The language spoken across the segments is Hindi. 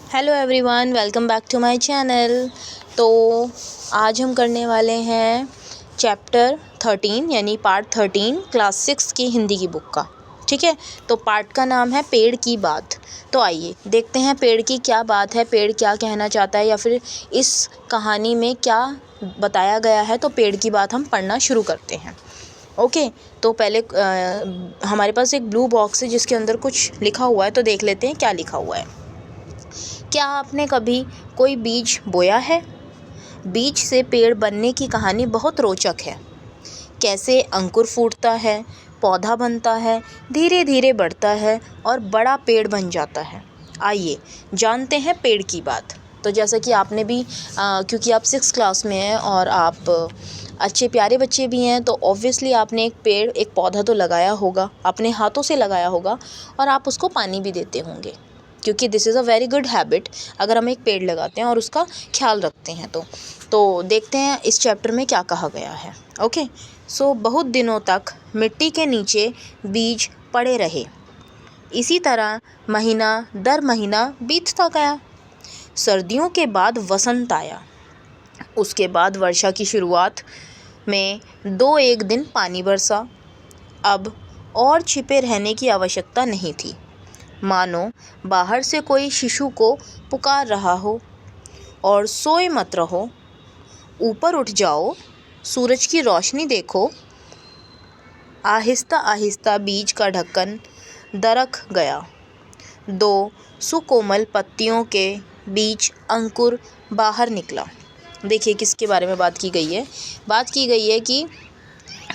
Hello everyone, welcome back to my channel. तो आज हम करने वाले हैं चैप्टर 13 यानी पार्ट 13 क्लास 6 की हिंदी की बुक का। ठीक है, तो पार्ट का नाम है पेड़ की बात। तो आइए देखते हैं पेड़ की क्या बात है, पेड़ क्या कहना चाहता है या फिर इस कहानी में क्या बताया गया है। तो पेड़ की बात हम पढ़ना शुरू करते हैं। ओके, तो पहले हमारे पास एक ब्लू बॉक्स है जिसके अंदर कुछ लिखा हुआ है, तो देख लेते हैं क्या लिखा हुआ है। क्या आपने कभी कोई बीज बोया है? बीज से पेड़ बनने की कहानी बहुत रोचक है। कैसे अंकुर फूटता है, पौधा बनता है, धीरे धीरे बढ़ता है और बड़ा पेड़ बन जाता है। आइए जानते हैं पेड़ की बात। तो जैसा कि आपने भी क्योंकि आप 6 क्लास में हैं और आप अच्छे प्यारे बच्चे भी हैं, तो ऑब्वियसली आपने एक पेड़, एक पौधा तो लगाया होगा, अपने हाथों से लगाया होगा और आप उसको पानी भी देते होंगे, क्योंकि this is a very good habit अगर हम एक पेड़ लगाते हैं और उसका ख्याल रखते हैं। तो देखते हैं इस चैप्टर में क्या कहा गया है। ओके, सो बहुत दिनों तक मिट्टी के नीचे बीज पड़े रहे। इसी तरह महीना दर महीना बीतता गया। सर्दियों के बाद वसंत आया। उसके बाद वर्षा की शुरुआत में 2-1 दिन पानी बरसा। अब और छिपे रहने की आवश्यकता नहीं थी, मानो बाहर से कोई शिशु को पुकार रहा हो। और सोए मत रहो, ऊपर उठ जाओ, सूरज की रोशनी देखो। आहिस्ता आहिस्ता बीज का ढक्कन दरक गया। 2 सुकोमल पत्तियों के बीच अंकुर बाहर निकला। देखिए किसके बारे में बात की गई है। बात की गई है कि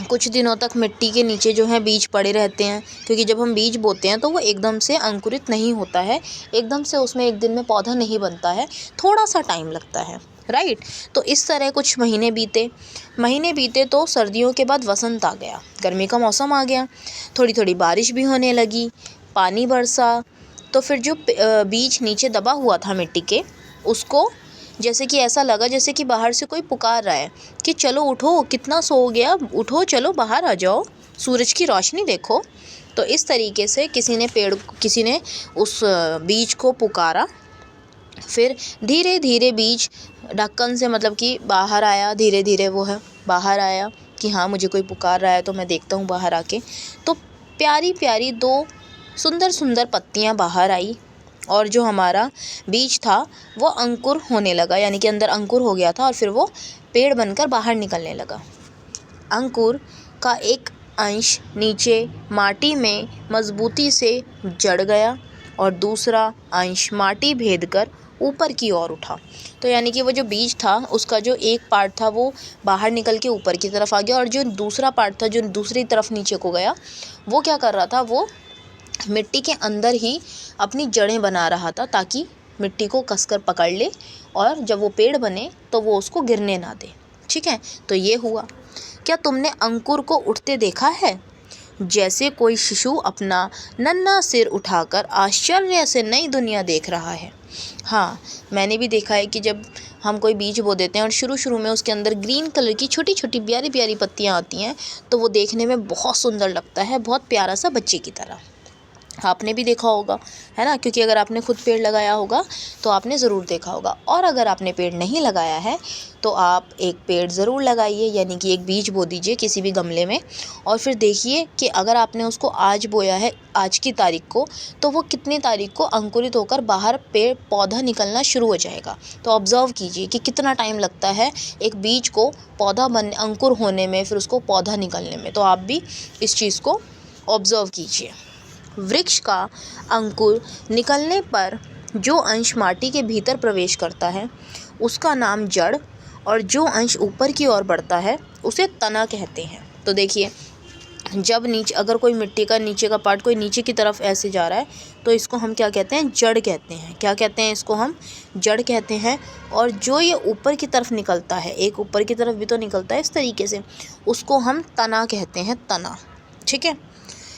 कुछ दिनों तक मिट्टी के नीचे जो है बीज पड़े रहते हैं, क्योंकि जब हम बीज बोते हैं तो वो एकदम से अंकुरित नहीं होता है, एकदम से उसमें एक दिन में पौधा नहीं बनता है, थोड़ा सा टाइम लगता है, राइट। तो इस तरह कुछ महीने बीते तो सर्दियों के बाद वसंत आ गया, गर्मी का मौसम आ गया, थोड़ी थोड़ी बारिश भी होने लगी, पानी बरसा। तो फिर जो बीज नीचे दबा हुआ था मिट्टी के, उसको जैसे कि ऐसा लगा जैसे कि बाहर से कोई पुकार रहा है कि चलो उठो, कितना सो गया, उठो, चलो बाहर आ जाओ, सूरज की रोशनी देखो। तो इस तरीके से किसी ने उस बीज को पुकारा। फिर धीरे धीरे बीज ढक्कन से मतलब कि बाहर आया, धीरे धीरे वो है बाहर आया कि हाँ मुझे कोई पुकार रहा है तो मैं देखता हूँ बाहर आके। तो प्यारी प्यारी 2 सुंदर सुंदर पत्तियाँ बाहर आई और जो हमारा बीज था वो अंकुर होने लगा, यानी कि अंदर अंकुर हो गया था और फिर वो पेड़ बनकर बाहर निकलने लगा। अंकुर का एक अंश नीचे माटी में मजबूती से जड़ गया और दूसरा अंश माटी भेद कर ऊपर की ओर उठा। तो यानी कि वो जो बीज था उसका जो एक पार्ट था वो बाहर निकल के ऊपर की तरफ आ गया, और जो दूसरा पार्ट था जो दूसरी तरफ नीचे को गया, वो क्या कर रहा था, वो मिट्टी के अंदर ही अपनी जड़ें बना रहा था ताकि मिट्टी को कसकर पकड़ ले और जब वो पेड़ बने तो वो उसको गिरने ना दे। ठीक है, तो ये हुआ। क्या तुमने अंकुर को उठते देखा है, जैसे कोई शिशु अपना नन्हा सिर उठाकर आश्चर्य से नई दुनिया देख रहा है? हाँ, मैंने भी देखा है कि जब हम कोई बीज बो देते हैं और शुरू में उसके अंदर ग्रीन कलर की छोटी छोटी प्यारी प्यारी पत्तियाँ आती हैं, तो वो देखने में बहुत सुंदर लगता है, बहुत प्यारा सा बच्चे की तरह। आपने भी देखा होगा, है ना, क्योंकि अगर आपने खुद पेड़ लगाया होगा तो आपने ज़रूर देखा होगा। और अगर आपने पेड़ नहीं लगाया है तो आप एक पेड़ ज़रूर लगाइए, यानी कि एक बीज बो दीजिए किसी भी गमले में, और फिर देखिए कि अगर आपने उसको आज बोया है, आज की तारीख को, तो वो कितनी तारीख को अंकुरित होकर बाहर पेड़ पौधा निकलना शुरू हो जाएगा। तो ऑब्ज़र्व कीजिए कि कितना टाइम लगता है एक बीज को पौधा बन अंकुर होने में, फिर उसको पौधा निकलने में। तो आप भी इस चीज़ को ऑब्ज़र्व कीजिए। वृक्ष का अंकुर निकलने पर जो अंश माटी के भीतर प्रवेश करता है उसका नाम जड़, और जो अंश ऊपर की ओर बढ़ता है उसे तना कहते हैं। तो देखिए, जब नीचे अगर कोई मिट्टी का नीचे का पार्ट कोई नीचे की तरफ ऐसे जा रहा है तो इसको हम क्या कहते हैं, जड़ कहते हैं। क्या कहते हैं, इसको हम जड़ कहते हैं। और जो ये ऊपर की तरफ निकलता है, एक ऊपर की तरफ भी तो निकलता है इस तरीके से, उसको हम तना कहते हैं, तना। ठीक है,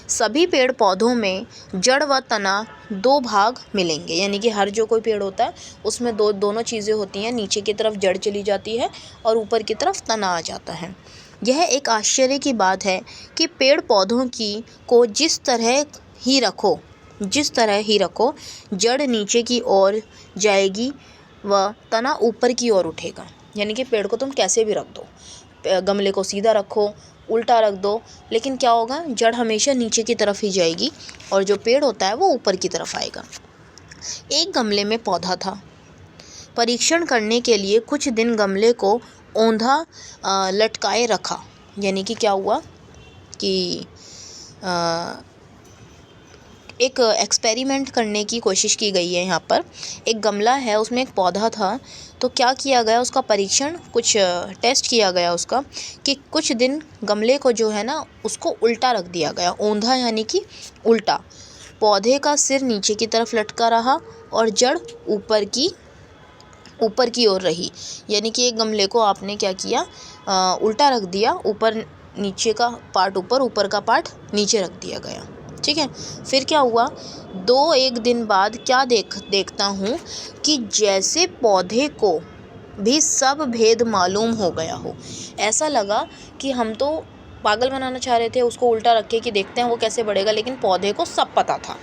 सभी पेड़ पौधों में जड़ व तना 2 भाग मिलेंगे, यानी कि हर जो कोई पेड़ होता है उसमें दोनों चीज़ें होती हैं, नीचे की तरफ जड़ चली जाती है और ऊपर की तरफ तना आ जाता है। यह एक आश्चर्य की बात है कि पेड़ पौधों की को जिस तरह ही रखो जिस तरह ही रखो, जड़ नीचे की ओर जाएगी व तना ऊपर की ओर उठेगा। यानी कि पेड़ को तुम कैसे भी रख दो, गमले को सीधा रखो, उल्टा रख दो, लेकिन क्या होगा, जड़ हमेशा नीचे की तरफ ही जाएगी और जो पेड़ होता है वो ऊपर की तरफ आएगा। एक गमले में पौधा था। परीक्षण करने के लिए कुछ दिन गमले को औंधा लटकाए रखा। यानी कि क्या हुआ कि एक एक्सपेरिमेंट करने की कोशिश की गई है। यहाँ पर एक गमला है, उसमें एक पौधा था, तो क्या किया गया, उसका परीक्षण, कुछ टेस्ट किया गया उसका, कि कुछ दिन गमले को जो है ना उसको उल्टा रख दिया गया। औंधा यानी कि उल्टा। पौधे का सिर नीचे की तरफ लटका रहा और जड़ ऊपर की ओर रही। यानी कि एक गमले को आपने क्या किया, उल्टा रख दिया, ऊपर नीचे का पार्ट ऊपर का पार्ट नीचे रख दिया गया। ठीक है। फिर क्या हुआ, एक दिन बाद क्या देखता हूँ कि जैसे पौधे को भी सब भेद मालूम हो गया हो। ऐसा लगा कि हम तो पागल बनाना चाह रहे थे उसको उल्टा रख के कि देखते हैं वो कैसे बढ़ेगा, लेकिन पौधे को सब पता था।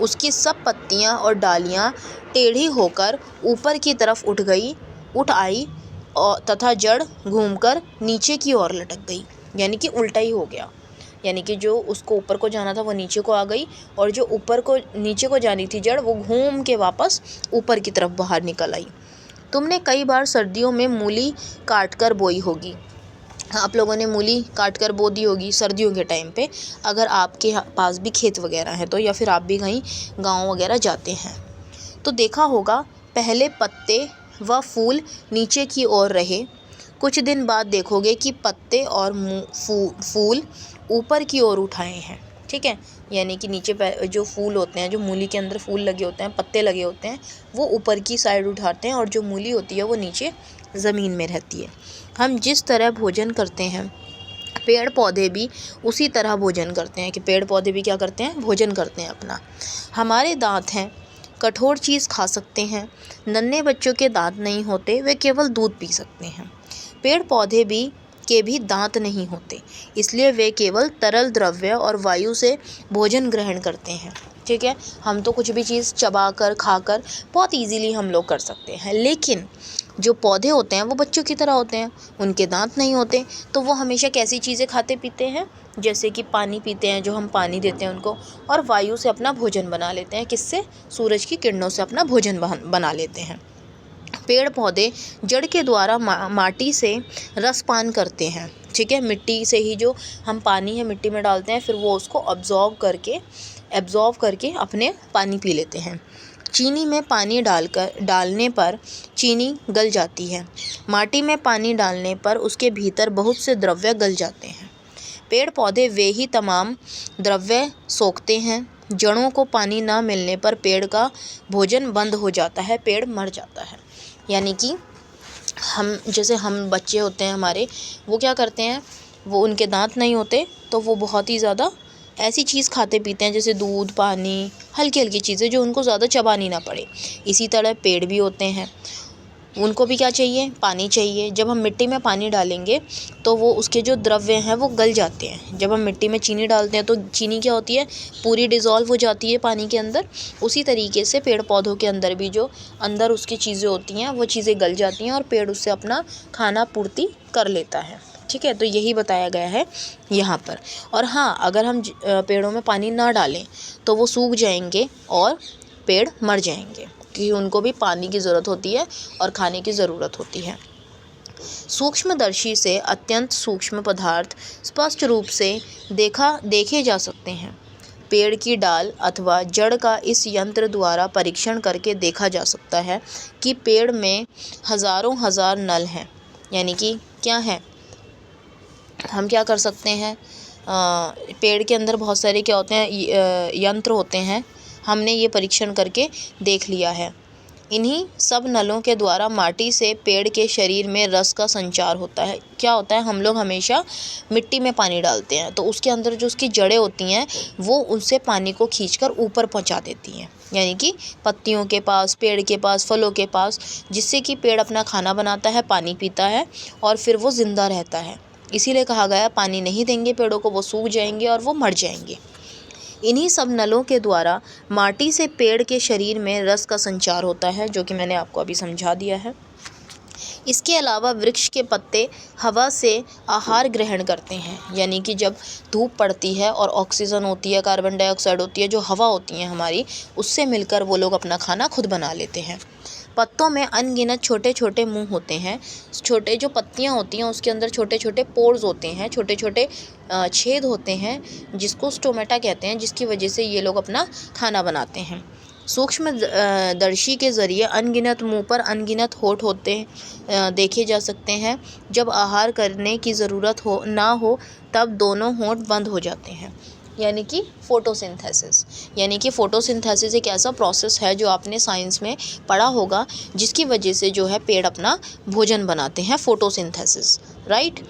उसकी सब पत्तियां और डालियां टेढ़ी होकर ऊपर की तरफ उठ आई और तथा जड़ घूमकर नीचे की ओर लटक गई। यानी कि उल्टा ही हो गया। यानी कि जो उसको ऊपर को जाना था वो नीचे को आ गई और जो नीचे को जानी थी जड़, वो घूम के वापस ऊपर की तरफ बाहर निकल आई। तुमने कई बार सर्दियों में मूली काट कर बोई होगी। आप लोगों ने मूली काट कर बो दी होगी सर्दियों के टाइम पे, अगर आपके पास भी खेत वगैरह है तो, या फिर आप भी कहीं गाँव वगैरह जाते हैं तो देखा होगा। पहले पत्ते व फूल नीचे की ओर रहे, कुछ दिन बाद देखोगे कि पत्ते और फूल ऊपर की ओर उठाए हैं। ठीक है। यानी कि नीचे जो फूल होते हैं, जो मूली के अंदर फूल लगे होते हैं, पत्ते लगे होते हैं, वो ऊपर की साइड उठाते हैं और जो मूली होती है वो नीचे ज़मीन में रहती है। हम जिस तरह भोजन करते हैं, पेड़ पौधे भी उसी तरह भोजन करते हैं, कि पेड़ पौधे भी क्या करते हैं, भोजन करते हैं अपना। हमारे दांत हैं, कठोर चीज़ खा सकते हैं। नन्हे बच्चों के दांत नहीं होते, वे केवल दूध पी सकते हैं। पेड़ पौधे के भी दांत नहीं होते, इसलिए वे केवल तरल द्रव्य और वायु से भोजन ग्रहण करते हैं। ठीक है। हम तो कुछ भी चीज़ चबा कर खाकर बहुत इजीली हम लोग कर सकते हैं, लेकिन जो पौधे होते हैं वो बच्चों की तरह होते हैं, उनके दांत नहीं होते, तो वो हमेशा कैसी चीज़ें खाते पीते हैं, जैसे कि पानी पीते हैं, जो हम पानी देते हैं उनको, और वायु से अपना भोजन बना लेते हैं। किससे? सूरज की किरणों से अपना भोजन बना लेते हैं। पेड़ पौधे जड़ के द्वारा माटी से रसपान करते हैं। ठीक है। मिट्टी से ही जो हम पानी है मिट्टी में डालते हैं, फिर वो उसको एब्जॉर्व करके अपने पानी पी लेते हैं। चीनी में पानी डालने पर चीनी गल जाती है। माटी में पानी डालने पर उसके भीतर बहुत से द्रव्य गल जाते हैं। पेड़ पौधे वे ही तमाम द्रव्य सोखते हैं। जड़ों को पानी ना मिलने पर पेड़ का भोजन बंद हो जाता है, पेड़ मर जाता है। यानी कि हम बच्चे होते हैं हमारे, वो क्या करते हैं, वो उनके दांत नहीं होते, तो वो बहुत ही ज़्यादा ऐसी चीज़ खाते पीते हैं जैसे दूध, पानी, हल्की हल्की चीज़ें जो उनको ज़्यादा चबानी ना पड़े। इसी तरह पेड़ भी होते हैं, उनको भी क्या चाहिए, पानी चाहिए। जब हम मिट्टी में पानी डालेंगे तो वो उसके जो द्रव्य हैं वो गल जाते हैं। जब हम मिट्टी में चीनी डालते हैं तो चीनी क्या होती है, पूरी डिज़ोल्व हो जाती है पानी के अंदर। उसी तरीके से पेड़ पौधों के अंदर भी जो अंदर उसकी चीज़ें होती हैं वो चीज़ें गल जाती हैं और पेड़ उससे अपना खाना पूर्ति कर लेता है। ठीक है। तो यही बताया गया है यहाँ पर। और हाँ, अगर हम पेड़ों में पानी ना डालें तो वो सूख जाएंगे और पेड़ मर जाएंगे, क्योंकि उनको भी पानी की ज़रूरत होती है और खाने की ज़रूरत होती है। सूक्ष्मदर्शी से अत्यंत सूक्ष्म पदार्थ स्पष्ट रूप से देखे जा सकते हैं। पेड़ की डाल अथवा जड़ का इस यंत्र द्वारा परीक्षण करके देखा जा सकता है कि पेड़ में हज़ारों हजार नल हैं। यानी कि क्या है, हम क्या कर सकते हैं, पेड़ के अंदर बहुत सारे क्या होते हैं, यंत्र होते हैं। हमने ये परीक्षण करके देख लिया है। इन्हीं सब नलों के द्वारा माटी से पेड़ के शरीर में रस का संचार होता है। क्या होता है, हम लोग हमेशा मिट्टी में पानी डालते हैं तो उसके अंदर जो उसकी जड़ें होती हैं वो उनसे पानी को खींचकर ऊपर पहुंचा देती हैं, यानी कि पत्तियों के पास, पेड़ के पास, फलों के पास, जिससे कि पेड़ अपना खाना बनाता है, पानी पीता है और फिर वो ज़िंदा रहता है। इसीलिए कहा गया, पानी नहीं देंगे पेड़ों को, वो सूख जाएंगे और वो मर जाएंगे। इन्हीं सब नलों के द्वारा माटी से पेड़ के शरीर में रस का संचार होता है, जो कि मैंने आपको अभी समझा दिया है। इसके अलावा वृक्ष के पत्ते हवा से आहार ग्रहण करते हैं, यानी कि जब धूप पड़ती है और ऑक्सीजन होती है, कार्बन डाइऑक्साइड होती है, जो हवा होती है हमारी, उससे मिलकर वो लोग अपना खाना खुद बना लेते हैं। पत्तों में अनगिनत छोटे छोटे मुंह होते हैं। छोटे जो पत्तियां होती हैं उसके अंदर छोटे छोटे पोर्स होते हैं, छोटे छोटे छेद होते हैं, जिसको स्टोमेटा कहते हैं, जिसकी वजह से ये लोग अपना खाना बनाते हैं। सूक्ष्म दर्शी के ज़रिए अनगिनत मुंह पर अनगिनत होंठ होते देखे जा सकते हैं। जब आहार करने की ज़रूरत ना हो तब दोनों होंठ बंद हो जाते हैं, यानी कि फ़ोटोसिंथेसिस। यानी कि फ़ोटोसिंथेसिस एक ऐसा प्रोसेस है जो आपने साइंस में पढ़ा होगा, जिसकी वजह से जो है पेड़ अपना भोजन बनाते हैं, फ़ोटोसिंथेसिस, राइट।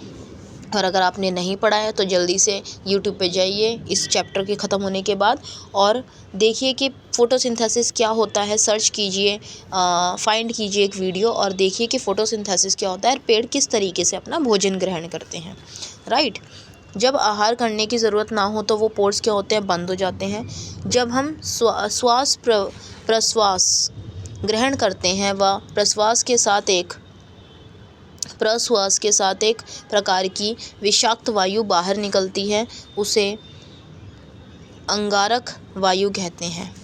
और अगर आपने नहीं पढ़ा है तो जल्दी से यूट्यूब पे जाइए इस चैप्टर के ख़त्म होने के बाद और देखिए कि फ़ोटोसिंथेसिस क्या होता है। सर्च कीजिए, फाइंड कीजिए एक वीडियो और देखिए कि फ़ोटोसिंथेसिस क्या होता है और पेड़ किस तरीके से अपना भोजन ग्रहण करते हैं, राइट। जब आहार करने की ज़रूरत ना हो तो वो पोर्स क्या होते हैं, बंद हो जाते हैं। जब हम श्वास प्रश्वास ग्रहण करते हैं व प्रश्वास के साथ एक प्रकार की विषाक्त वायु बाहर निकलती है, उसे अंगारक वायु कहते हैं।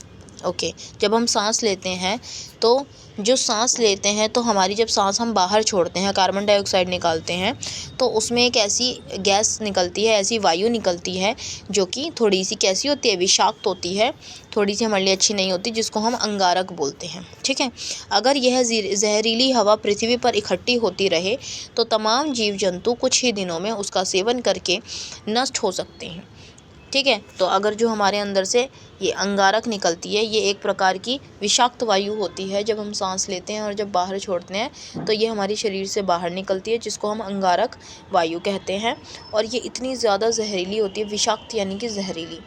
ओके, जब हम सांस लेते हैं तो जो सांस लेते हैं तो हमारी जब सांस हम बाहर छोड़ते हैं, कार्बन डाइऑक्साइड निकालते हैं, तो उसमें एक ऐसी गैस निकलती है, ऐसी वायु निकलती है जो कि थोड़ी सी कैसी होती है, विषाक्त होती है, थोड़ी सी हमारे लिए अच्छी नहीं होती, जिसको हम अंगारक बोलते हैं, ठीक है। अगर यह जहरीली हवा पृथ्वी पर इकट्ठी होती रहे तो तमाम जीव जंतु कुछ ही दिनों में उसका सेवन करके नष्ट हो सकते हैं, ठीक है। तो अगर जो हमारे अंदर से ये अंगारक निकलती है, ये एक प्रकार की विषाक्त वायु होती है। जब हम सांस लेते हैं और जब बाहर छोड़ते हैं तो ये हमारी शरीर से बाहर निकलती है, जिसको हम अंगारक वायु कहते हैं। और ये इतनी ज़्यादा जहरीली होती है, विषाक्त यानी कि जहरीली,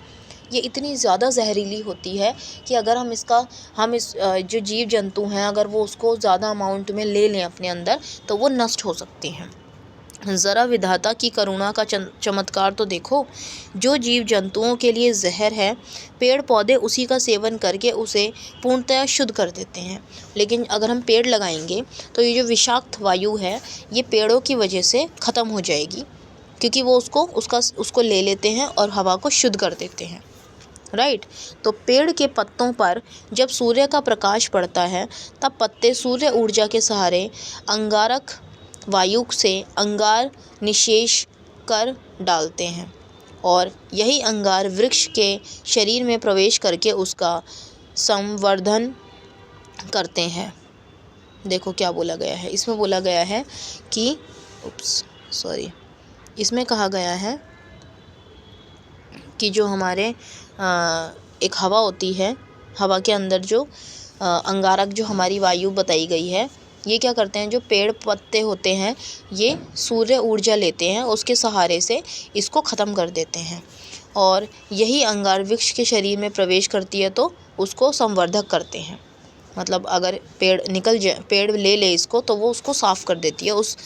ये इतनी ज़्यादा जहरीली होती है कि अगर हम इस जो जीव जंतु हैं अगर वो उसको ज़्यादा अमाउंट में ले लें अपने अंदर तो वो नष्ट हो सकते हैं। ज़रा विधाता की करुणा का चमत्कार तो देखो, जो जीव जंतुओं के लिए जहर है, पेड़ पौधे उसी का सेवन करके उसे पूर्णतया शुद्ध कर देते हैं। लेकिन अगर हम पेड़ लगाएंगे तो ये जो विषाक्त वायु है ये पेड़ों की वजह से ख़त्म हो जाएगी, क्योंकि वो उसको ले लेते हैं और हवा को शुद्ध कर देते हैं, राइट। तो पेड़ के पत्तों पर जब सूर्य का प्रकाश पड़ता है तब पत्ते सूर्य ऊर्जा के सहारे अंगारक वायु से अंगार निषेच कर डालते हैं और यही अंगार वृक्ष के शरीर में प्रवेश करके उसका संवर्धन करते हैं। देखो क्या बोला गया है, इसमें बोला गया है कि इसमें कहा गया है कि जो हमारे एक हवा होती है, हवा के अंदर जो अंगारक जो हमारी वायु बताई गई है, ये क्या करते हैं, जो पेड़ पत्ते होते हैं ये सूर्य ऊर्जा लेते हैं, उसके सहारे से इसको ख़त्म कर देते हैं और यही अंगार वृक्ष के शरीर में प्रवेश करती है तो उसको संवर्धक करते हैं। मतलब अगर पेड़ ले इसको तो वो उसको साफ़ कर देती है, उस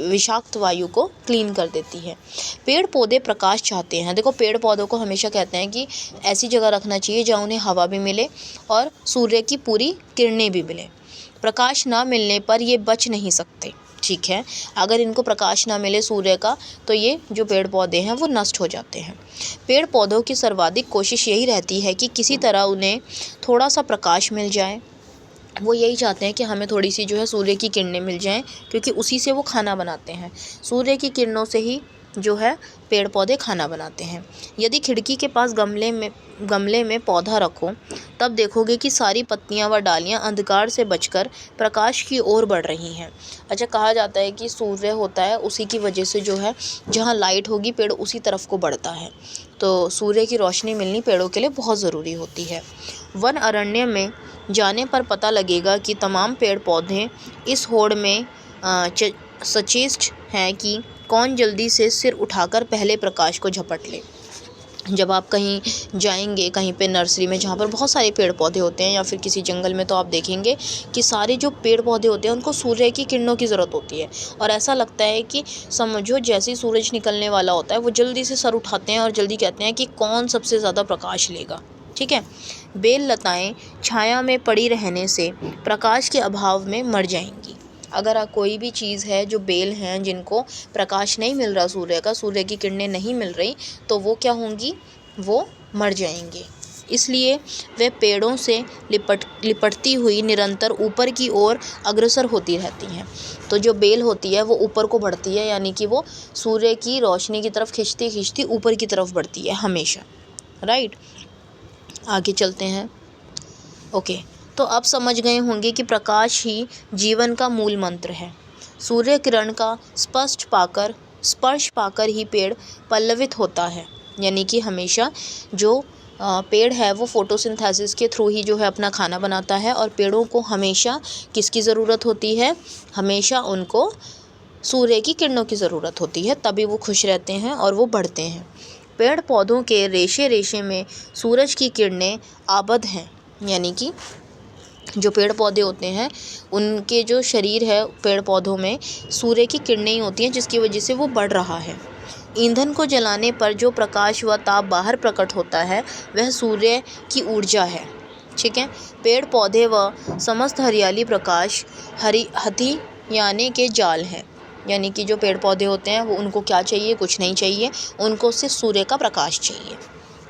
विषाक्त वायु को क्लीन कर देती है। पेड़ पौधे प्रकाश चाहते हैं। देखो पेड़ पौधों को हमेशा कहते हैं कि ऐसी जगह रखना चाहिए जहाँ उन्हें हवा भी मिले और सूर्य की पूरी किरणें भी मिले। प्रकाश ना मिलने पर ये बच नहीं सकते, ठीक है। अगर इनको प्रकाश ना मिले सूर्य का तो ये जो पेड़ पौधे हैं वो नष्ट हो जाते हैं। पेड़ पौधों की सर्वाधिक कोशिश यही रहती है कि किसी तरह उन्हें थोड़ा सा प्रकाश मिल जाए। वो यही चाहते हैं कि हमें थोड़ी सी जो है सूर्य की किरणें मिल जाएं, क्योंकि उसी से वो खाना बनाते हैं। सूर्य की किरणों से ही जो है पेड़ पौधे खाना बनाते हैं। यदि खिड़की के पास गमले में पौधा रखो तब देखोगे कि सारी पत्तियां व डालियां अंधकार से बचकर प्रकाश की ओर बढ़ रही हैं। अच्छा, कहा जाता है कि सूर्य होता है उसी की वजह से जो है जहां लाइट होगी पेड़ उसी तरफ को बढ़ता है, तो सूर्य की रोशनी मिलनी पेड़ों के लिए बहुत ज़रूरी होती है। वन अरण्य में जाने पर पता लगेगा कि तमाम पेड़ पौधे इस होड़ में सचेष्ट हैं कि कौन जल्दी से सिर उठाकर पहले प्रकाश को झपट ले। जब आप कहीं जाएंगे, कहीं पे नर्सरी में जहाँ पर बहुत सारे पेड़ पौधे होते हैं, या फिर किसी जंगल में, तो आप देखेंगे कि सारे जो पेड़ पौधे होते हैं उनको सूर्य की किरणों की ज़रूरत होती है। और ऐसा लगता है कि समझो जैसे ही सूरज निकलने वाला होता है वो जल्दी से सर उठाते हैं और जल्दी कहते हैं कि कौन सबसे ज़्यादा प्रकाश लेगा। ठीक है। बेल लताएँ छाया में पड़ी रहने से प्रकाश के अभाव में मर जाएंगी। अगर कोई भी चीज़ है, जो बेल हैं जिनको प्रकाश नहीं मिल रहा सूर्य का, सूर्य की किरणें नहीं मिल रही, तो वो क्या होंगी, वो मर जाएंगे। इसलिए वे पेड़ों से लिपटती हुई निरंतर ऊपर की ओर अग्रसर होती रहती हैं। तो जो बेल होती है वो ऊपर को बढ़ती है, यानी कि वो सूर्य की रोशनी की तरफ खिंचती खिंचती ऊपर की तरफ बढ़ती है हमेशा। राइट, आगे चलते हैं। ओके, तो अब समझ गए होंगे कि प्रकाश ही जीवन का मूल मंत्र है। सूर्य किरण का स्पर्श पाकर ही पेड़ पल्लवित होता है, यानी कि हमेशा जो पेड़ है वो फोटोसिंथेसिस के थ्रू ही जो है अपना खाना बनाता है। और पेड़ों को हमेशा किसकी ज़रूरत होती है, हमेशा उनको सूर्य की किरणों की ज़रूरत होती है, तभी वो खुश रहते हैं और वो बढ़ते हैं। पेड़ पौधों के रेशे रेशे में सूरज की किरणें आबद्ध हैं, यानी कि जो पेड़ पौधे होते हैं उनके जो शरीर है पेड़ पौधों में सूर्य की किरणें ही होती हैं, जिसकी वजह से वो बढ़ रहा है। ईंधन को जलाने पर जो प्रकाश व ताप बाहर प्रकट होता है वह सूर्य की ऊर्जा है। ठीक है। पेड़ पौधे व समस्त हरियाली प्रकाश हथियाने के जाल हैं, यानी कि जो पेड़ पौधे होते हैं वो उनको क्या चाहिए, कुछ नहीं चाहिए, उनको सिर्फ सूर्य का प्रकाश चाहिए।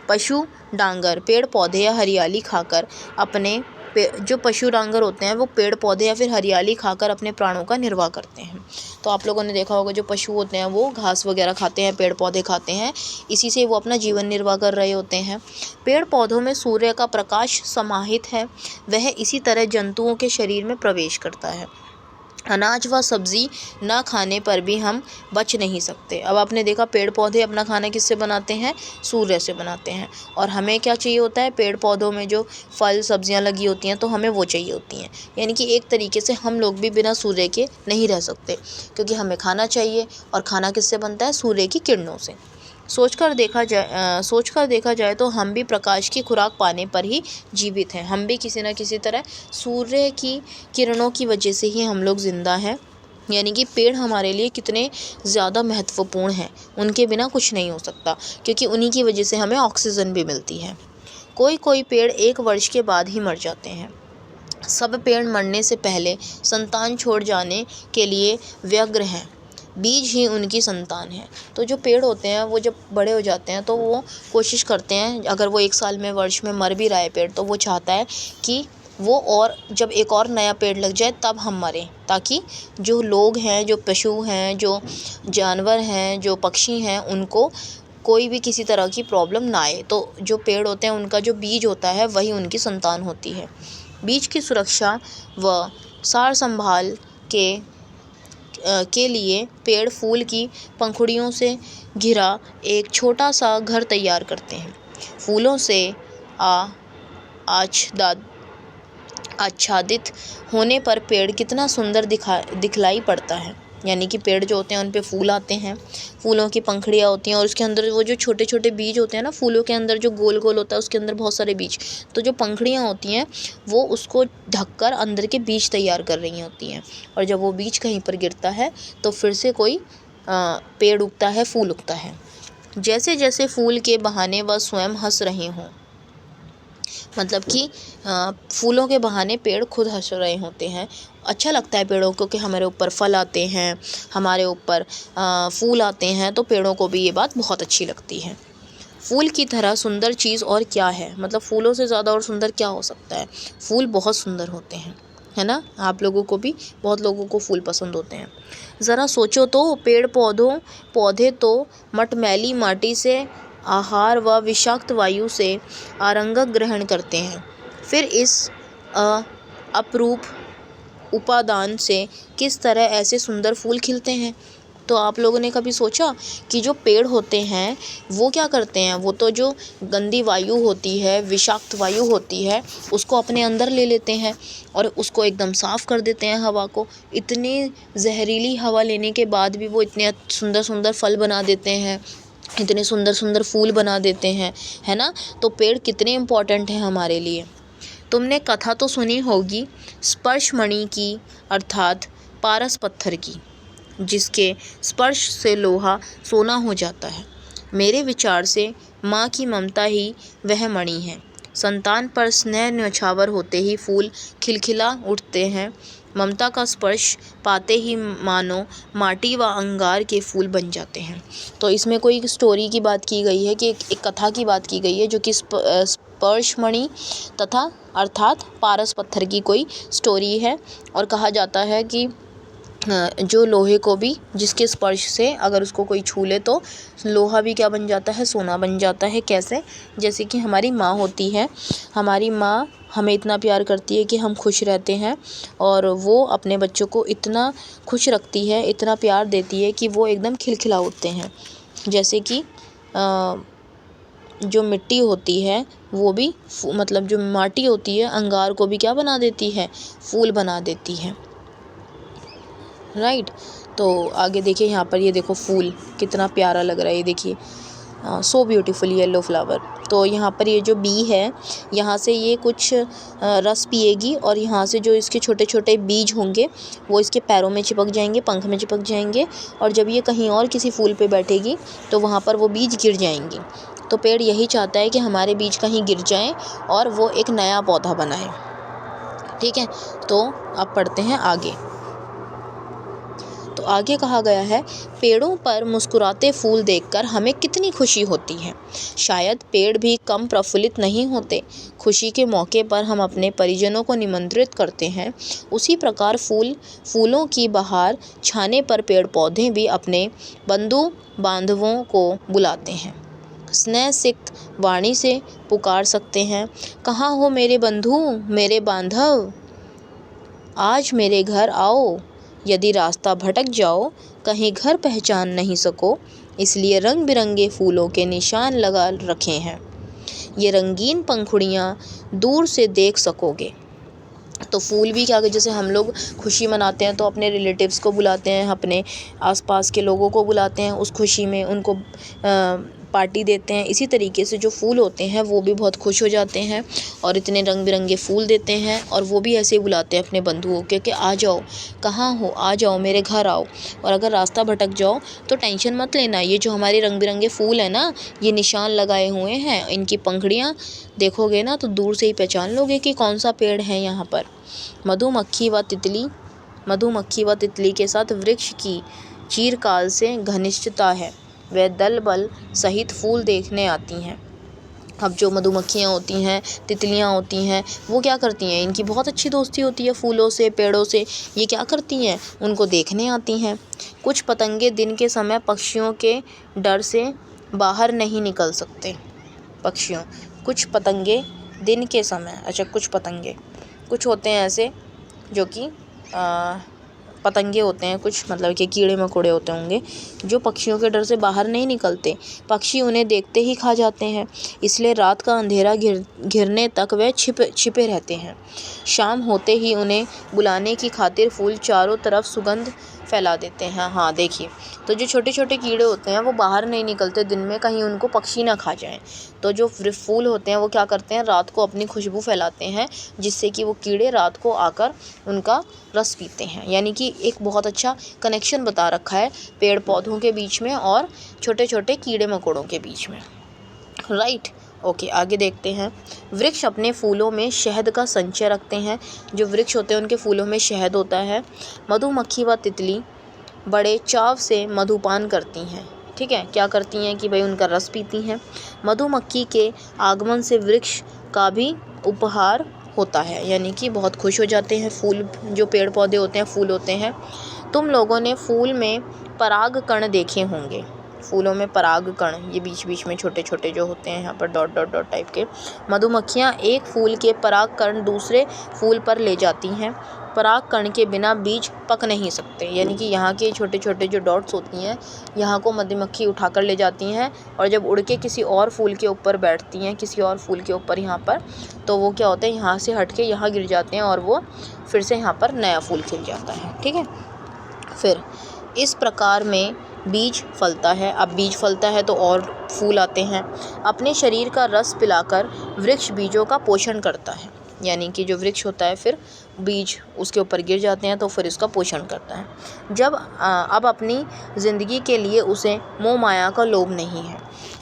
पशु डांगर पेड़ पौधे या हरियाली खाकर अपने जो पशु डांगर होते हैं वो पेड़ पौधे या फिर हरियाली खाकर अपने प्राणों का निर्वाह करते हैं। तो आप लोगों ने देखा होगा जो पशु होते हैं वो घास वगैरह खाते हैं, पेड़ पौधे खाते हैं, इसी से वो अपना जीवन निर्वाह कर रहे होते हैं। पेड़ पौधों में सूर्य का प्रकाश समाहित है, वह इसी तरह जंतुओं के शरीर में प्रवेश करता है। अनाज व सब्ज़ी ना खाने पर भी हम बच नहीं सकते। अब आपने देखा पेड़ पौधे अपना खाना किससे बनाते हैं, सूर्य से बनाते हैं। और हमें क्या चाहिए होता है, पेड़ पौधों में जो फल सब्जियां लगी होती हैं तो हमें वो चाहिए होती हैं। यानी कि एक तरीके से हम लोग भी बिना सूर्य के नहीं रह सकते, क्योंकि हमें खाना चाहिए, और खाना किससे बनता है, सूर्य की किरणों से। सोचकर देखा जाए तो हम भी प्रकाश की खुराक पाने पर ही जीवित हैं। हम भी किसी न किसी तरह सूर्य की किरणों की वजह से ही हम लोग ज़िंदा हैं। यानी कि पेड़ हमारे लिए कितने ज़्यादा महत्वपूर्ण हैं, उनके बिना कुछ नहीं हो सकता, क्योंकि उन्हीं की वजह से हमें ऑक्सीजन भी मिलती है। कोई पेड़ 1 वर्ष के बाद ही मर जाते हैं। सब पेड़ मरने से पहले संतान छोड़ जाने के लिए व्यग्र हैं। बीज ही उनकी संतान है। तो जो पेड़ होते हैं वो जब बड़े हो जाते हैं तो वो कोशिश करते हैं, अगर वो 1 साल में, वर्ष में मर भी रहा है पेड़, तो वो चाहता है कि वो और जब एक और नया पेड़ लग जाए तब हम मरें, ताकि जो लोग हैं, जो पशु हैं, जो जानवर हैं, जो पक्षी हैं, उनको कोई भी किसी तरह की प्रॉब्लम ना आए। तो जो पेड़ होते हैं उनका जो बीज होता है वही उनकी संतान होती है। बीज की सुरक्षा व सार संभाल के लिए पेड़ फूल की पंखुड़ियों से घिरा एक छोटा सा घर तैयार करते हैं। फूलों से आच्छादित होने पर पेड़ कितना सुंदर दिखलाई पड़ता है। यानी कि पेड़ जो होते हैं उन पे फूल आते हैं, फूलों की पंखुड़ियाँ होती हैं, और उसके अंदर वो जो छोटे छोटे बीज होते हैं ना, फूलों के अंदर जो गोल गोल होता है उसके अंदर बहुत सारे बीज, तो जो पंखुड़ियाँ होती हैं वो उसको ढककर अंदर के बीज तैयार कर रही होती हैं। और जब वो बीज कहीं पर गिरता है तो फिर से कोई पेड़ उगता है, फूल उगता है। जैसे जैसे फूल के बहाने वह स्वयं हंस रहे हों, मतलब कि फूलों के बहाने पेड़ खुद हंस रहे होते हैं। अच्छा लगता है पेड़ों को कि हमारे ऊपर फल आते हैं, हमारे ऊपर फूल आते हैं, तो पेड़ों को भी ये बात बहुत अच्छी लगती है। फूल की तरह सुंदर चीज़ और क्या है, मतलब फूलों से ज़्यादा और सुंदर क्या हो सकता है। फूल बहुत सुंदर होते हैं, है ना। आप लोगों को भी, बहुत लोगों को फूल पसंद होते हैं। ज़रा सोचो तो, पेड़ पौधे तो मटमैली माटी से आहार व विषाक्त वायु से आरंगक ग्रहण करते हैं, फिर इस अपरूप उपादान से किस तरह ऐसे सुंदर फूल खिलते हैं। तो आप लोगों ने कभी सोचा कि जो पेड़ होते हैं वो क्या करते हैं, वो तो जो गंदी वायु होती है, विषाक्त वायु होती है, उसको अपने अंदर ले लेते हैं और उसको एकदम साफ़ कर देते हैं हवा को। इतनी जहरीली हवा लेने के बाद भी वो इतने सुंदर सुंदर फल बना देते हैं, इतने सुंदर सुंदर फूल बना देते हैं, है ना। तो पेड़ कितने इम्पोर्टेंट हैं हमारे लिए। तुमने कथा तो सुनी होगी स्पर्श मणि की, अर्थात पारस पत्थर की, जिसके स्पर्श से लोहा सोना हो जाता है। मेरे विचार से माँ की ममता ही वह मणि है। संतान पर स्नेह न्यौछावर होते ही फूल खिलखिला उठते हैं। ममता का स्पर्श पाते ही मानो माटी व अंगार के फूल बन जाते हैं। तो इसमें कोई एक स्टोरी की बात की गई है कि एक कथा की बात की गई है, जो कि स्पर्श मणि तथा अर्थात पारस पत्थर की कोई स्टोरी है। और कहा जाता है कि जो लोहे को भी, जिसके स्पर्श से अगर उसको कोई छू ले तो लोहा भी क्या बन जाता है, सोना बन जाता है। कैसे? जैसे कि हमारी माँ होती है, हमारी माँ हमें इतना प्यार करती है कि हम खुश रहते हैं, और वो अपने बच्चों को इतना खुश रखती है, इतना प्यार देती है कि वो एकदम खिलखिला उठते हैं। जैसे कि जो मिट्टी होती है वो भी मतलब जो माटी होती है अंगार को भी क्या बना देती है, फूल बना देती है। राइट। तो आगे देखिए, यहाँ पर ये देखो फूल कितना प्यारा लग रहा है, ये देखिए सो ब्यूटीफुल येलो फ्लावर। तो यहाँ पर ये जो बी है, यहाँ से ये कुछ रस पिएगी, और यहाँ से जो इसके छोटे छोटे बीज होंगे वो इसके पैरों में चिपक जाएंगे, पंख में चिपक जाएंगे, और जब ये कहीं और किसी फूल पे बैठेगी तो वहाँ पर वो बीज गिर जाएंगी। तो पेड़ यही चाहता है कि हमारे बीज कहीं गिर जाएं और वो एक नया पौधा बनाए। ठीक है, तो अब पढ़ते हैं आगे। तो आगे कहा गया है, पेड़ों पर मुस्कुराते फूल देखकर हमें कितनी खुशी होती है। शायद पेड़ भी कम प्रफुल्लित नहीं होते। खुशी के मौके पर हम अपने परिजनों को निमंत्रित करते हैं, उसी प्रकार फूलों की बहार छाने पर पेड़ पौधे भी अपने बंधु बांधवों को बुलाते हैं। स्नेह सिक्त वाणी से पुकार सकते हैं, कहाँ हो मेरे बंधु, मेरे बांधव, आज मेरे घर आओ। यदि रास्ता भटक जाओ, कहीं घर पहचान नहीं सको, इसलिए रंग बिरंगे फूलों के निशान लगा रखे हैं। ये रंगीन पंखुड़ियाँ दूर से देख सकोगे। तो फूल भी क्या, जैसे हम लोग खुशी मनाते हैं तो अपने रिलेटिव्स को बुलाते हैं, अपने आसपास के लोगों को बुलाते हैं, उस खुशी में उनको पार्टी देते हैं। इसी तरीके से जो फूल होते हैं वो भी बहुत खुश हो जाते हैं और इतने रंग बिरंगे फूल देते हैं, और वो भी ऐसे ही बुलाते हैं अपने बंधुओं के कि आ जाओ, कहाँ हो, आ जाओ, मेरे घर आओ। और अगर रास्ता भटक जाओ तो टेंशन मत लेना, ये जो हमारे रंग बिरंगे फूल हैं ना, ये निशान लगाए हुए हैं, इनकी पंखुड़ियाँ देखोगे ना तो दूर से ही पहचान लोगे कि कौन सा पेड़ है यहाँ पर। मधुमक्खी व तितली के साथ वृक्ष की चिरकाल से घनिष्ठता है। वे दल बल सहित फूल देखने आती हैं। अब जो मधुमक्खियाँ होती हैं, तितलियाँ होती हैं, वो क्या करती हैं, इनकी बहुत अच्छी दोस्ती होती है फूलों से, पेड़ों से। ये क्या करती हैं, उनको देखने आती हैं। कुछ पतंगे दिन के समय पक्षियों के डर से बाहर नहीं निकल सकते। कुछ पतंगे दिन के समय, अच्छा कुछ होते हैं ऐसे जो कि पतंगे होते हैं, कुछ मतलब कि कीड़े मकोड़े होते होंगे जो पक्षियों के डर से बाहर नहीं निकलते। पक्षी उन्हें देखते ही खा जाते हैं, इसलिए रात का अंधेरा घिरने तक वे छिपे रहते हैं। शाम होते ही उन्हें बुलाने की खातिर फूल चारों तरफ सुगंध फैला देते हैं। हाँ देखिए, तो जो छोटे छोटे कीड़े होते हैं वो बाहर नहीं निकलते दिन में, कहीं उनको पक्षी ना खा जाएं। तो जो फूल होते हैं वो क्या करते हैं, रात को अपनी खुशबू फैलाते हैं, जिससे कि वो कीड़े रात को आकर उनका रस पीते हैं। यानी कि एक बहुत अच्छा कनेक्शन बता रखा है पेड़ पौधों के बीच में और छोटे छोटे कीड़े मकोड़ों के बीच में। राइट, ओके, आगे देखते हैं। वृक्ष अपने फूलों में शहद का संचय रखते हैं। जो वृक्ष होते हैं उनके फूलों में शहद होता है। मधुमक्खी व तितली बड़े चाव से मधुपान करती हैं। ठीक है, क्या करती हैं कि भाई उनका रस पीती हैं। मधुमक्खी के आगमन से वृक्ष का भी उपहार होता है, यानी कि बहुत खुश हो जाते हैं फूल, जो पेड़ पौधे होते हैं, फूल होते हैं। तुम लोगों ने फूल में पराग कण देखे होंगे। फूलों में पराग कण, ये बीच बीच में छोटे छोटे जो होते हैं यहाँ पर डॉट डॉट डॉट टाइप के। मधुमक्खियाँ एक फूल के पराग कण दूसरे फूल पर ले जाती हैं। पराग कण के बिना बीज पक नहीं सकते, यानी कि यहाँ के छोटे छोटे जो डॉट्स होती हैं, यहाँ को मधुमक्खी उठाकर ले जाती हैं, और जब उड़ के किसी और फूल के ऊपर बैठती हैं, किसी और फूल के ऊपर यहाँ पर, तो वो क्या होता है, यहाँ से हट के यहाँ गिर जाते हैं और वो फिर से यहाँ पर नया फूल खिल जाता है। ठीक है, फिर इस प्रकार में बीज फलता है। अब बीज फलता है तो और फूल आते हैं। अपने शरीर का रस पिलाकर वृक्ष बीजों का पोषण करता है, यानी कि जो वृक्ष होता है फिर बीज उसके ऊपर गिर जाते हैं तो फिर इसका पोषण करता है। अब अपनी ज़िंदगी के लिए उसे मोह माया का लोभ नहीं है,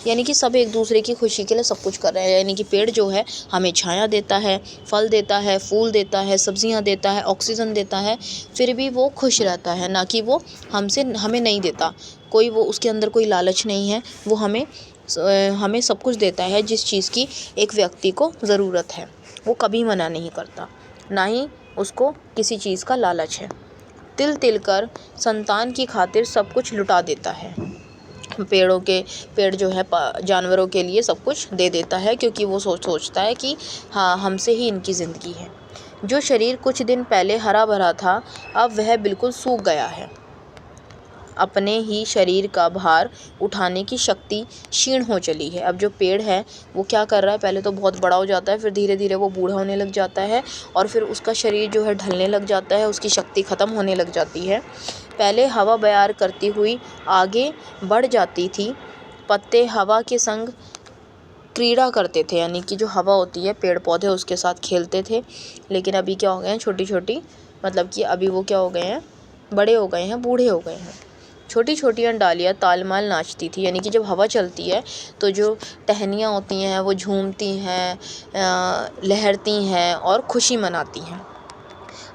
यानी कि सब एक दूसरे की खुशी के लिए सब कुछ कर रहे हैं। यानी कि पेड़ जो है हमें छाया देता है, फल देता है, फूल देता है, सब्जियां देता है, ऑक्सीजन देता है, फिर भी वो खुश रहता है, ना कि वो हमें नहीं देता। कोई वो उसके अंदर कोई लालच नहीं है, वो हमें सब कुछ देता है जिस चीज़ की एक व्यक्ति को ज़रूरत है। वो कभी मना नहीं करता, ना ही उसको किसी चीज़ का लालच है। तिल तिल कर संतान की खातिर सब कुछ लुटा देता है। पेड़ जो है जानवरों के लिए सब कुछ दे देता है, क्योंकि वो सोचता है कि हाँ, हमसे ही इनकी ज़िंदगी है। जो शरीर कुछ दिन पहले हरा भरा था अब वह बिल्कुल सूख गया है। अपने ही शरीर का भार उठाने की शक्ति क्षीण हो चली है। अब जो पेड़ है वो क्या कर रहा है, पहले तो बहुत बड़ा हो जाता है, फिर धीरे धीरे वो बूढ़ा होने लग जाता है और फिर उसका शरीर जो है ढलने लग जाता है, उसकी शक्ति ख़त्म होने लग जाती है। पहले हवा बयार करती हुई आगे बढ़ जाती थी, पत्ते हवा के संग क्रीड़ा करते थे, यानी कि जो हवा होती है पेड़ पौधे उसके साथ खेलते थे। लेकिन अभी क्या हो गए हैं, छोटी छोटी, मतलब कि अभी वो क्या हो गए हैं, बड़े हो गए हैं, बूढ़े हो गए हैं। छोटी छोटी डालियाँ तालमाल नाचती थी, यानी कि जब हवा चलती है तो जो टहनियाँ होती हैं वो झूमती हैं, लहरती हैं और खुशी मनाती हैं।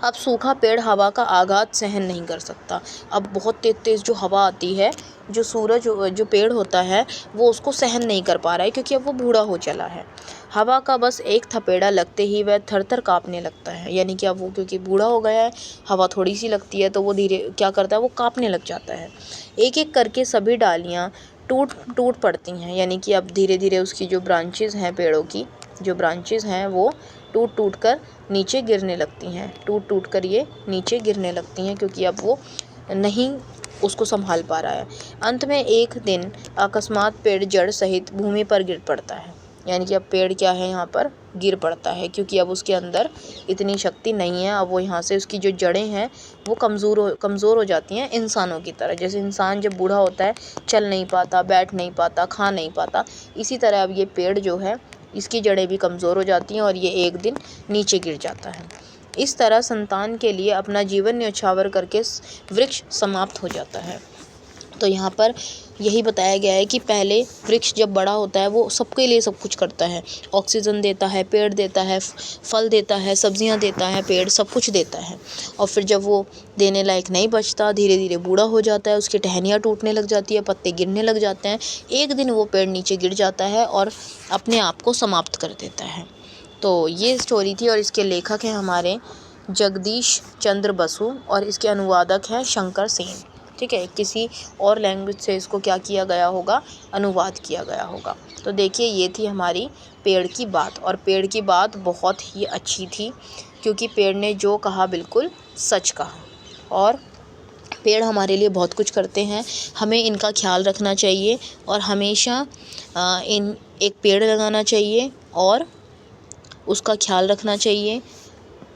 अब सूखा पेड़ हवा का आघात सहन नहीं कर सकता। अब बहुत तेज़ तेज़ जो हवा आती है, जो पेड़ होता है वो उसको सहन नहीं कर पा रहा है, क्योंकि अब वो बूढ़ा हो चला है। हवा का बस एक थपेड़ा लगते ही वह थर-थर काँपने लगता है, यानी कि अब वो क्योंकि बूढ़ा हो गया है, हवा थोड़ी सी लगती है तो वो धीरे क्या करता है, वो काँपने लग जाता है। एक एक करके सभी डालियाँ टूट टूट पड़ती हैं, यानी कि अब धीरे धीरे उसकी जो ब्रांचेज़ हैं, पेड़ों की जो ब्रांचेज़ हैं वो टूट टूट कर नीचे गिरने लगती हैं, टूट टूट कर ये नीचे गिरने लगती हैं, क्योंकि अब वो नहीं उसको संभाल पा रहा है। अंत में एक दिन अकस्मात पेड़ जड़ सहित भूमि पर गिर पड़ता है, यानी कि अब पेड़ क्या है, यहाँ पर गिर पड़ता है, क्योंकि अब उसके अंदर इतनी शक्ति नहीं है। अब वो यहाँ से उसकी जो जड़ें हैं वो कमज़ोर हो जाती हैं, इंसानों की तरह। जैसे इंसान जब बूढ़ा होता है चल नहीं पाता, बैठ नहीं पाता, खा नहीं पाता, इसी तरह अब ये पेड़ जो है इसकी जड़ें भी कमज़ोर हो जाती हैं और ये एक दिन नीचे गिर जाता है। इस तरह संतान के लिए अपना जीवन न्यौछावर करके वृक्ष समाप्त हो जाता है। तो यहाँ पर यही बताया गया है कि पहले वृक्ष जब बड़ा होता है वो सबके लिए सब कुछ करता है, ऑक्सीजन देता है, पेड़ देता है, फल देता है, सब्जियां देता है, पेड़ सब कुछ देता है। और फिर जब वो देने लायक नहीं बचता, धीरे धीरे बूढ़ा हो जाता है, उसकी टहनियाँ टूटने लग जाती है, पत्ते गिरने लग जाते हैं, एक दिन वो पेड़ नीचे गिर जाता है और अपने आप को समाप्त कर देता है। तो ये स्टोरी थी और इसके लेखक हैं हमारे जगदीश चंद्र बसु और इसके अनुवादक हैं शंकर सेन। ठीक है, किसी और लैंग्वेज से इसको क्या किया गया होगा, अनुवाद किया गया होगा। तो देखिए ये थी हमारी पेड़ की बात, और पेड़ की बात बहुत ही अच्छी थी, क्योंकि पेड़ ने जो कहा बिल्कुल सच कहा। और पेड़ हमारे लिए बहुत कुछ करते हैं, हमें इनका ख्याल रखना चाहिए और हमेशा एक पेड़ लगाना चाहिए और उसका ख्याल रखना चाहिए,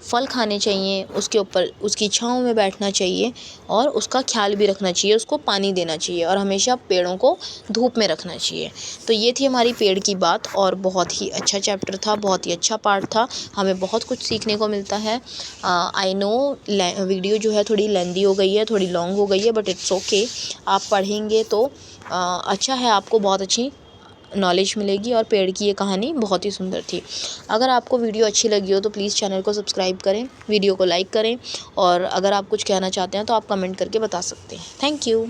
फल खाने चाहिए, उसके ऊपर उसकी छाँव में बैठना चाहिए और उसका ख्याल भी रखना चाहिए, उसको पानी देना चाहिए और हमेशा पेड़ों को धूप में रखना चाहिए। तो ये थी हमारी पेड़ की बात और बहुत ही अच्छा चैप्टर था, बहुत ही अच्छा पार्ट था, हमें बहुत कुछ सीखने को मिलता है। आई नो वीडियो जो है थोड़ी लेंदी हो गई है, थोड़ी लॉन्ग हो गई है, बट इट्स ओके। आप पढ़ेंगे तो अच्छा है, आपको बहुत अच्छी नॉलेज मिलेगी। और पेड़ की ये कहानी बहुत ही सुंदर थी। अगर आपको वीडियो अच्छी लगी हो तो प्लीज़ चैनल को सब्सक्राइब करें, वीडियो को लाइक करें और अगर आप कुछ कहना चाहते हैं तो आप कमेंट करके बता सकते हैं। Thank you.